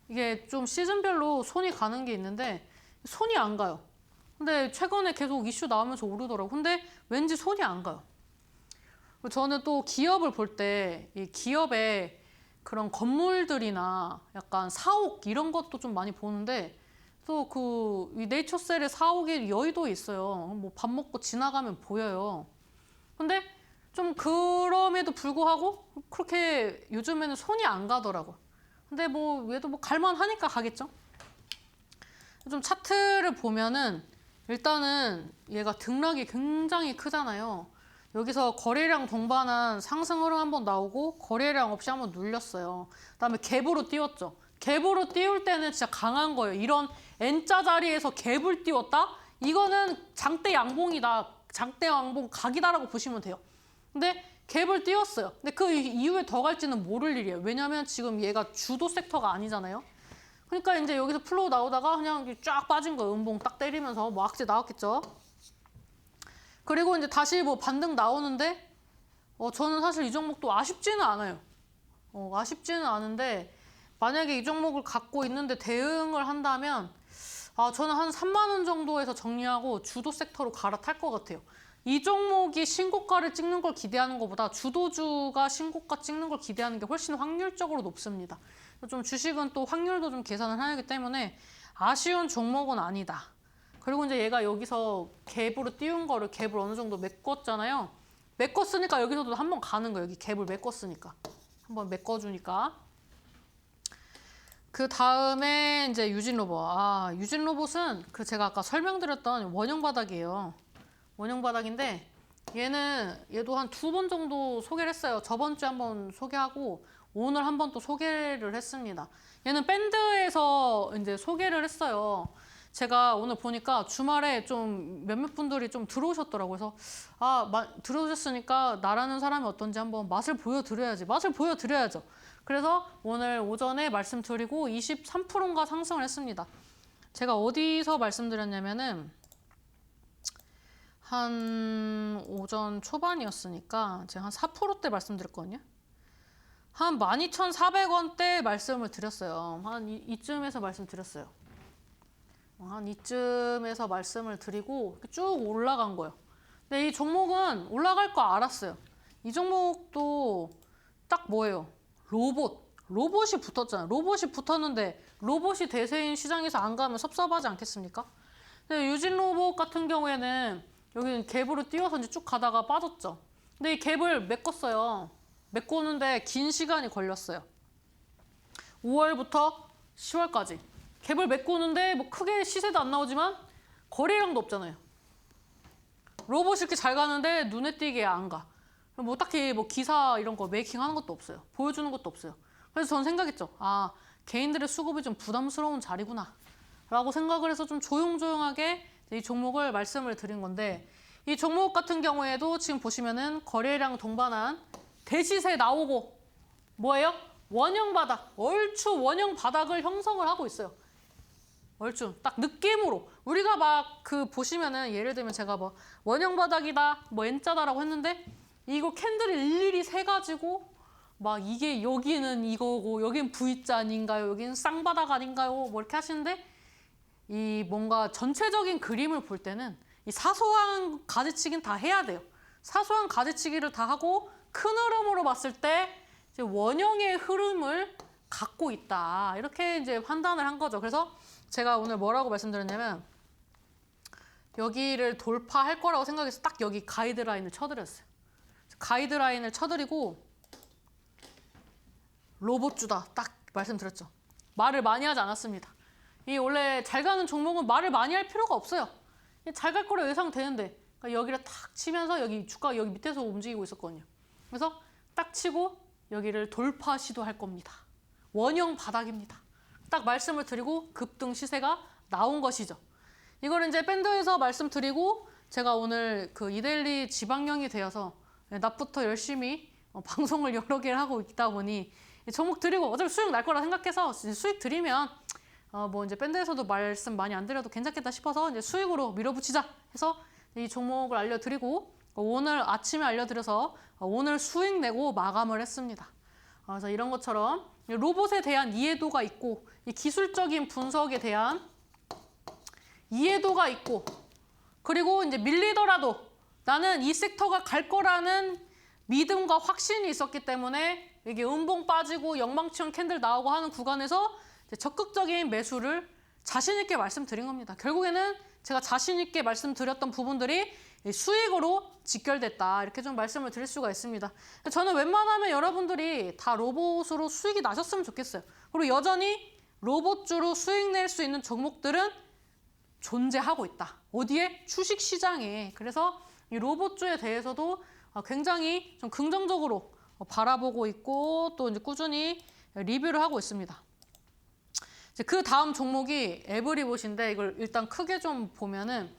이게 좀 시즌별로 손이 가는 게 있는데 손이 안 가요. 근데 최근에 계속 이슈 나오면서 오르더라고. 근데 왠지 손이 안 가요. 저는 또 기업을 볼 때 이 기업의 그런 건물들이나 약간 사옥 이런 것도 좀 많이 보는데 또 그 네이처셀의 사옥이 여의도에 있어요. 뭐 밥 먹고 지나가면 보여요. 근데 좀 그럼에도 불구하고 그렇게 요즘에는 손이 안 가더라고. 근데 뭐 얘도 뭐 갈만하니까 가겠죠. 좀 차트를 보면은 일단은 얘가 등락이 굉장히 크잖아요. 여기서 거래량 동반한 상승 흐름 한번 나오고 거래량 없이 한번 눌렸어요. 그다음에 갭으로 띄웠죠. 갭으로 띄울 때는 진짜 강한 거예요. 이런 N자 자리에서 갭을 띄웠다? 이거는 장대 양봉이다. 장대 양봉 각이다라고 보시면 돼요. 근데 갭을 띄웠어요. 근데 그 이후에 더 갈지는 모를 일이에요. 왜냐하면 지금 얘가 주도 섹터가 아니잖아요. 그러니까 이제 여기서 플로우 나오다가 그냥 쫙 빠진 거예요. 음봉 딱 때리면서 뭐 악재 나왔겠죠. 그리고 이제 다시 뭐 반등 나오는데 저는 사실 이 종목도 아쉽지는 않아요. 아쉽지는 않은데 만약에 이 종목을 갖고 있는데 대응을 한다면 저는 한 3만 원 정도에서 정리하고 주도 섹터로 갈아탈 것 같아요. 이 종목이 신고가를 찍는 걸 기대하는 것보다 주도주가 신고가 찍는 걸 기대하는 게 훨씬 확률적으로 높습니다. 좀 주식은 또 확률도 좀 계산을 해야 하기 때문에 아쉬운 종목은 아니다. 그리고 이제 얘가 여기서 갭으로 띄운 거를 갭을 어느 정도 메꿨잖아요. 메꿨으니까 여기서도 한번 가는 거예요. 여기 갭을 메꿨으니까. 한번 메꿔주니까. 그 다음에 이제 유진로봇. 유진로봇은 그 제가 아까 설명드렸던 원형 바닥이에요. 원형 바닥인데 얘도 한 2번 정도 소개를 했어요. 저번 주에 한번 소개하고 오늘 한번 또 소개를 했습니다. 얘는 밴드에서 이제 소개를 했어요. 제가 오늘 보니까 주말에 좀 몇몇 분들이 좀 들어오셨더라고요. 그래서 들어오셨으니까 나라는 사람이 어떤지 한번 맛을 보여드려야지. 맛을 보여드려야죠. 그래서 오늘 오전에 말씀드리고 23%인가 상승을 했습니다. 제가 어디서 말씀드렸냐면은 한 오전 초반이었으니까 제가 한 4%대 말씀드렸거든요. 한 12,400원대 말씀을 드렸어요. 한 이쯤에서 말씀드렸어요. 한 이쯤에서 말씀을 드리고 쭉 올라간 거예요. 근데 이 종목은 올라갈 거 알았어요. 이 종목도 딱 뭐예요? 로봇이 붙었잖아요. 로봇이 붙었는데 로봇이 대세인 시장에서 안 가면 섭섭하지 않겠습니까? 근데 유진로봇 같은 경우에는 여기는 갭으로 띄워서 이제 쭉 가다가 빠졌죠. 근데 이 갭을 메꿨어요. 메꾸는데 긴 시간이 걸렸어요. 5월부터 10월까지. 갭을 메꾸는데 뭐 크게 시세도 안 나오지만 거래량도 없잖아요. 로봇이 이렇게 잘 가는데 눈에 띄게 안 가. 뭐 딱히 뭐 기사 이런 거 메이킹하는 것도 없어요. 보여주는 것도 없어요. 그래서 저는 생각했죠. 개인들의 수급이 좀 부담스러운 자리구나 라고 생각을 해서 좀 조용조용하게 이 종목을 말씀을 드린 건데 이 종목 같은 경우에도 지금 보시면은 거래량 동반한 대시세 나오고 뭐예요? 원형 바닥, 얼추 원형 바닥을 형성을 하고 있어요. 얼추 딱 느낌으로 우리가 막 그 보시면은 예를 들면 제가 뭐 원형 바닥이다 뭐 N자다라고 했는데 이거 캔들을 일일이 세 가지고 막 이게 여기는 이거고 여긴 V자 아닌가요? 여기는 쌍바닥 아닌가요? 뭐 이렇게 하시는데 이 뭔가 전체적인 그림을 볼 때는 이 사소한 가지치기는 다 해야 돼요. 사소한 가지치기를 다 하고 큰 흐름으로 봤을 때 이제 원형의 흐름을 갖고 있다. 이렇게 이제 판단을 한 거죠. 그래서 제가 오늘 뭐라고 말씀드렸냐면 여기를 돌파할 거라고 생각해서 딱 여기 가이드라인을 쳐드렸어요. 가이드라인을 쳐드리고 로봇주다 딱 말씀드렸죠. 말을 많이 하지 않았습니다. 이 원래 잘 가는 종목은 말을 많이 할 필요가 없어요. 잘 갈 거라 예상되는데 그러니까 여기를 탁 치면서 여기 주가가 여기 밑에서 움직이고 있었거든요. 그래서 딱 치고 여기를 돌파 시도할 겁니다. 원형 바닥입니다. 딱 말씀을 드리고 급등 시세가 나온 것이죠. 이걸 이제 밴드에서 말씀드리고 제가 오늘 그 이데일리 지방령이 되어서 낮부터 열심히 방송을 여러 개를 하고 있다 보니 종목 드리고 어차피 수익 날 거라 생각해서 수익 드리면 뭐 이제 밴드에서도 말씀 많이 안 드려도 괜찮겠다 싶어서 이제 수익으로 밀어붙이자 해서 이 종목을 알려드리고 오늘 아침에 알려드려서 오늘 수익 내고 마감을 했습니다. 그래서 이런 것처럼 로봇에 대한 이해도가 있고 이 기술적인 분석에 대한 이해도가 있고 그리고 이제 밀리더라도 나는 이 섹터가 갈 거라는 믿음과 확신이 있었기 때문에 이게 음봉 빠지고 영망치형 캔들 나오고 하는 구간에서 이제 적극적인 매수를 자신 있게 말씀드린 겁니다. 결국에는 제가 자신 있게 말씀드렸던 부분들이 수익으로 직결됐다 이렇게 좀 말씀을 드릴 수가 있습니다. 저는 웬만하면 여러분들이 다 로봇으로 수익이 나셨으면 좋겠어요. 그리고 여전히 로봇주로 수익 낼 수 있는 종목들은 존재하고 있다. 어디에? 주식시장에. 그래서 이 로봇주에 대해서도 굉장히 좀 긍정적으로 바라보고 있고 또 이제 꾸준히 리뷰를 하고 있습니다. 이제 그 다음 종목이 에브리봇인데 이걸 일단 크게 좀 보면은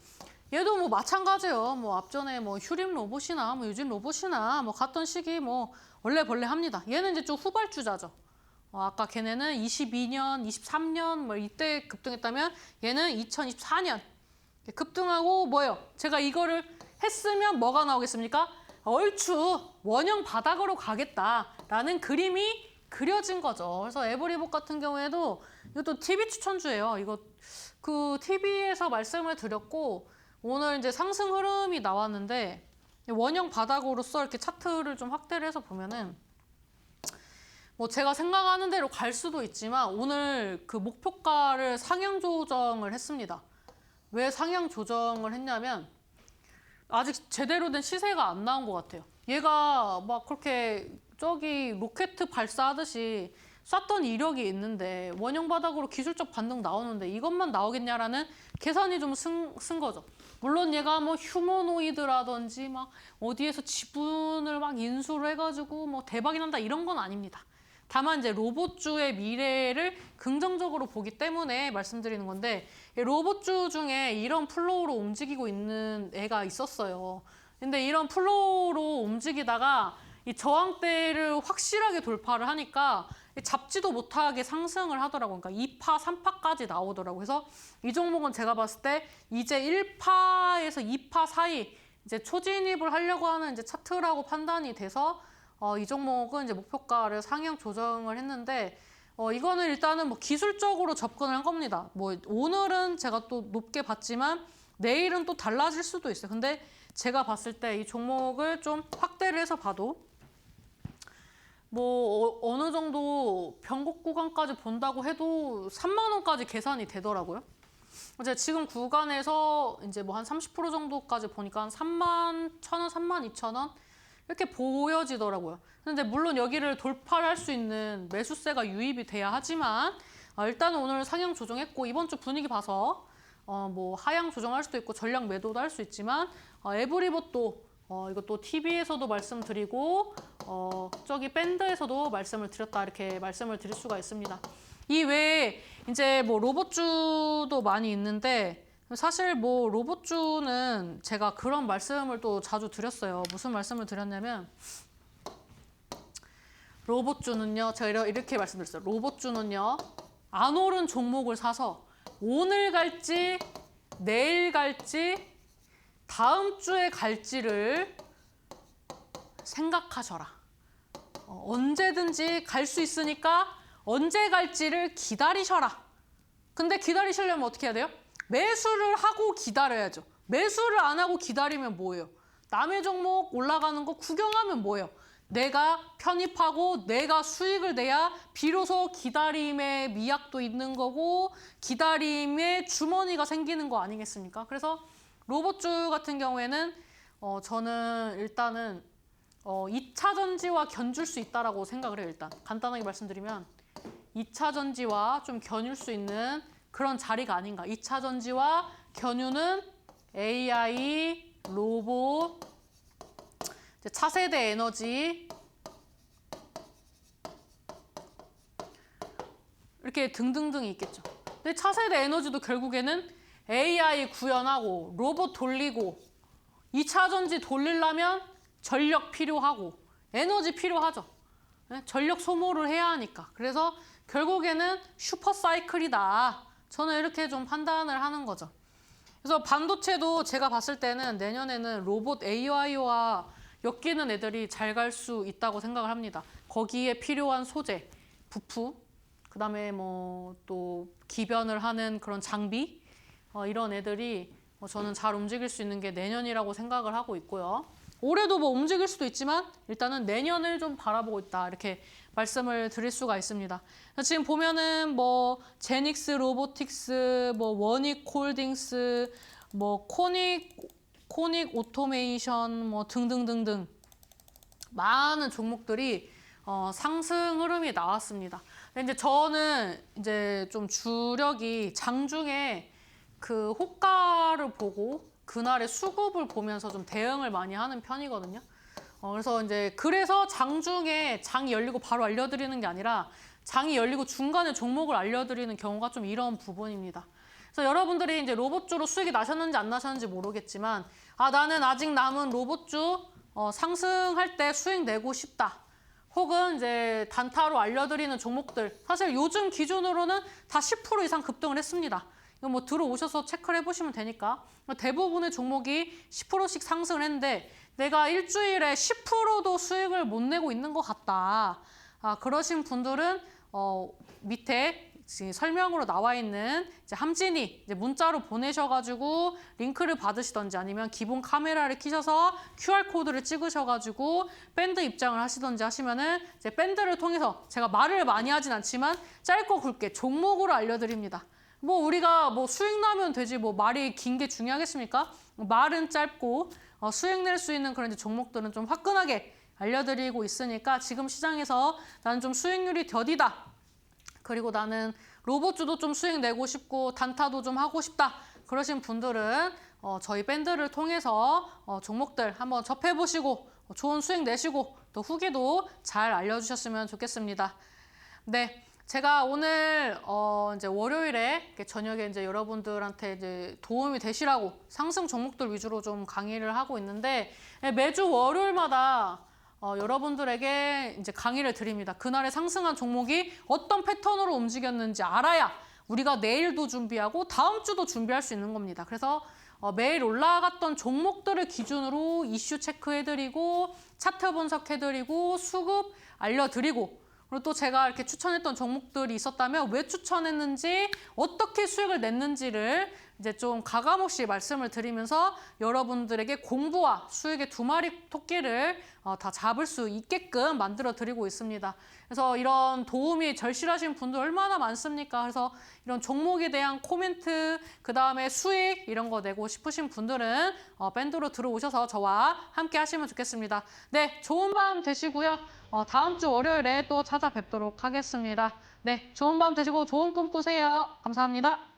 얘도 뭐 마찬가지예요. 뭐 앞전에 뭐 휴림 로봇이나 뭐 유진 로봇이나 뭐 갔던 시기 뭐 원래 벌레 합니다. 얘는 이제 좀 후발주자죠. 아까 걔네는 22년, 23년 뭐 이때 급등했다면 얘는 2024년 급등하고 뭐예요? 제가 이거를 했으면 뭐가 나오겠습니까? 얼추 원형 바닥으로 가겠다라는 그림이 그려진 거죠. 그래서 에브리봇 같은 경우에도 이것도 TV 추천주예요. 이거 그 TV에서 말씀을 드렸고 오늘 이제 상승 흐름이 나왔는데 원형 바닥으로서 이렇게 차트를 좀 확대를 해서 보면은 뭐 제가 생각하는 대로 갈 수도 있지만 오늘 그 목표가를 상향 조정을 했습니다. 왜 상향 조정을 했냐면 아직 제대로 된 시세가 안 나온 것 같아요. 얘가 막 그렇게 저기 로켓 발사하듯이 쐈던 이력이 있는데 원형 바닥으로 기술적 반등 나오는데 이것만 나오겠냐라는 계산이 좀 쓴 거죠. 물론 얘가 뭐 휴머노이드라든지 막 어디에서 지분을 막 인수를 해가지고 뭐 대박이 난다 이런 건 아닙니다. 다만 이제 로봇주의 미래를 긍정적으로 보기 때문에 말씀드리는 건데 로봇주 중에 이런 플로우로 움직이고 있는 애가 있었어요. 근데 이런 플로우로 움직이다가 이 저항대를 확실하게 돌파를 하니까 잡지도 못하게 상승을 하더라고요. 그러니까 2파, 3파까지 나오더라고요. 그래서 이 종목은 제가 봤을 때 이제 1파에서 2파 사이 이제 초진입을 하려고 하는 이제 차트라고 판단이 돼서 이 종목은 이제 목표가를 상향 조정을 했는데 이거는 일단은 뭐 기술적으로 접근을 한 겁니다. 뭐 오늘은 제가 또 높게 봤지만 내일은 또 달라질 수도 있어요. 근데 제가 봤을 때 이 종목을 좀 확대를 해서 봐도 뭐 어느 정도 변곡 구간까지 본다고 해도 3만 원까지 계산이 되더라고요. 이제 지금 구간에서 이제 뭐 한 30% 정도까지 보니까 한 3만 1,000원, 3만 2,000원 이렇게 보여지더라고요. 근데 물론 여기를 돌파를 할 수 있는 매수세가 유입이 돼야 하지만 일단은 오늘 상향 조정했고 이번 주 분위기 봐서 뭐 하향 조정할 수도 있고 전량 매도도 할 수 있지만 에브리봇도 이것도 TV에서도 말씀드리고 저기 밴드에서도 말씀을 드렸다 이렇게 말씀을 드릴 수가 있습니다. 이 외에 이제 뭐 로봇주도 많이 있는데 사실 뭐 로봇주는 제가 그런 말씀을 또 자주 드렸어요. 무슨 말씀을 드렸냐면 로봇주는요. 제가 이렇게 말씀드렸어요. 로봇주는요. 안 오른 종목을 사서 오늘 갈지 내일 갈지 다음 주에 갈지를 생각하셔라. 언제든지 갈 수 있으니까 언제 갈지를 기다리셔라. 근데 기다리시려면 어떻게 해야 돼요? 매수를 하고 기다려야죠. 매수를 안 하고 기다리면 뭐예요? 남의 종목 올라가는 거 구경하면 뭐예요? 내가 편입하고 내가 수익을 내야 비로소 기다림의 미학도 있는 거고 기다림의 주머니가 생기는 거 아니겠습니까? 그래서 로봇주 같은 경우에는 저는 일단은 2차 전지와 견줄 수 있다라고 생각을 해요. 일단 간단하게 말씀드리면 2차 전지와 좀 겨눌 수 있는 그런 자리가 아닌가. 2차 전지와 견유는 AI, 로봇, 이제 차세대 에너지, 이렇게 등등등이 있겠죠. 근데 차세대 에너지도 결국에는 AI 구현하고 로봇 돌리고 2차 전지 돌리려면 전력 필요하고 에너지 필요하죠. 전력 소모를 해야 하니까. 그래서 결국에는 슈퍼사이클이다. 저는 이렇게 좀 판단을 하는 거죠. 그래서 반도체도 제가 봤을 때는 내년에는 로봇 AI와 엮이는 애들이 잘 갈 수 있다고 생각을 합니다. 거기에 필요한 소재, 부품, 그다음에 뭐 또 기변을 하는 그런 장비, 이런 애들이 저는 잘 움직일 수 있는 게 내년이라고 생각을 하고 있고요. 올해도 뭐 움직일 수도 있지만 일단은 내년을 좀 바라보고 있다, 이렇게 말씀을 드릴 수가 있습니다. 지금 보면은 뭐 제닉스 로보틱스, 뭐 원익 홀딩스, 뭐 코닉 오토메이션, 뭐 등등등등 많은 종목들이 상승 흐름이 나왔습니다. 근데 이제 저는 이제 좀 주력이 장중에 그 호가를 보고 그날의 수급을 보면서 좀 대응을 많이 하는 편이거든요. 그래서 장중에 장이 열리고 바로 알려드리는 게 아니라 장이 열리고 중간에 종목을 알려드리는 경우가 좀 이런 부분입니다. 그래서 여러분들이 이제 로봇주로 수익이 나셨는지 안 나셨는지 모르겠지만, 나는 아직 남은 로봇주 상승할 때 수익 내고 싶다. 혹은 이제 단타로 알려드리는 종목들, 사실 요즘 기준으로는 다 10% 이상 급등을 했습니다. 이거 뭐 들어오셔서 체크를 해보시면 되니까. 대부분의 종목이 10%씩 상승을 했는데 내가 일주일에 10%도 수익을 못 내고 있는 것 같다. 그러신 분들은 밑에 지금 설명으로 나와 있는 이제 함진이 이제 문자로 보내셔가지고 링크를 받으시던지, 아니면 기본 카메라를 켜셔서 QR코드를 찍으셔가지고 밴드 입장을 하시던지 하시면은 이제 밴드를 통해서 제가 말을 많이 하진 않지만 짧고 굵게 종목으로 알려드립니다. 뭐 우리가 뭐 수익 나면 되지 뭐 말이 긴 게 중요하겠습니까? 말은 짧고 수익 낼 수 있는 그런 이제 종목들은 좀 화끈하게 알려드리고 있으니까, 지금 시장에서 나는 좀 수익률이 더디다, 그리고 나는 로봇주도 좀 수익 내고 싶고 단타도 좀 하고 싶다, 그러신 분들은 저희 밴드를 통해서 종목들 한번 접해보시고 좋은 수익 내시고 또 후기도 잘 알려주셨으면 좋겠습니다. 네, 제가 오늘 이제 월요일에 저녁에 이제 여러분들한테 이제 도움이 되시라고 상승 종목들 위주로 좀 강의를 하고 있는데, 매주 월요일마다 여러분들에게 이제 강의를 드립니다. 그날의 상승한 종목이 어떤 패턴으로 움직였는지 알아야 우리가 내일도 준비하고 다음 주도 준비할 수 있는 겁니다. 그래서 매일 올라갔던 종목들을 기준으로 이슈 체크해드리고 차트 분석해드리고 수급 알려드리고, 그리고 또 제가 이렇게 추천했던 종목들이 있었다면 왜 추천했는지, 어떻게 수익을 냈는지를 이제 좀 가감없이 말씀을 드리면서 여러분들에게 공부와 수익의 두 마리 토끼를 다 잡을 수 있게끔 만들어 드리고 있습니다. 그래서 이런 도움이 절실하신 분들 얼마나 많습니까? 그래서 이런 종목에 대한 코멘트, 그 다음에 수익 이런 거 내고 싶으신 분들은 밴드로 들어오셔서 저와 함께 하시면 좋겠습니다. 네, 좋은 밤 되시고요. 다음 주 월요일에 또 찾아뵙도록 하겠습니다. 네, 좋은 밤 되시고 좋은 꿈 꾸세요. 감사합니다.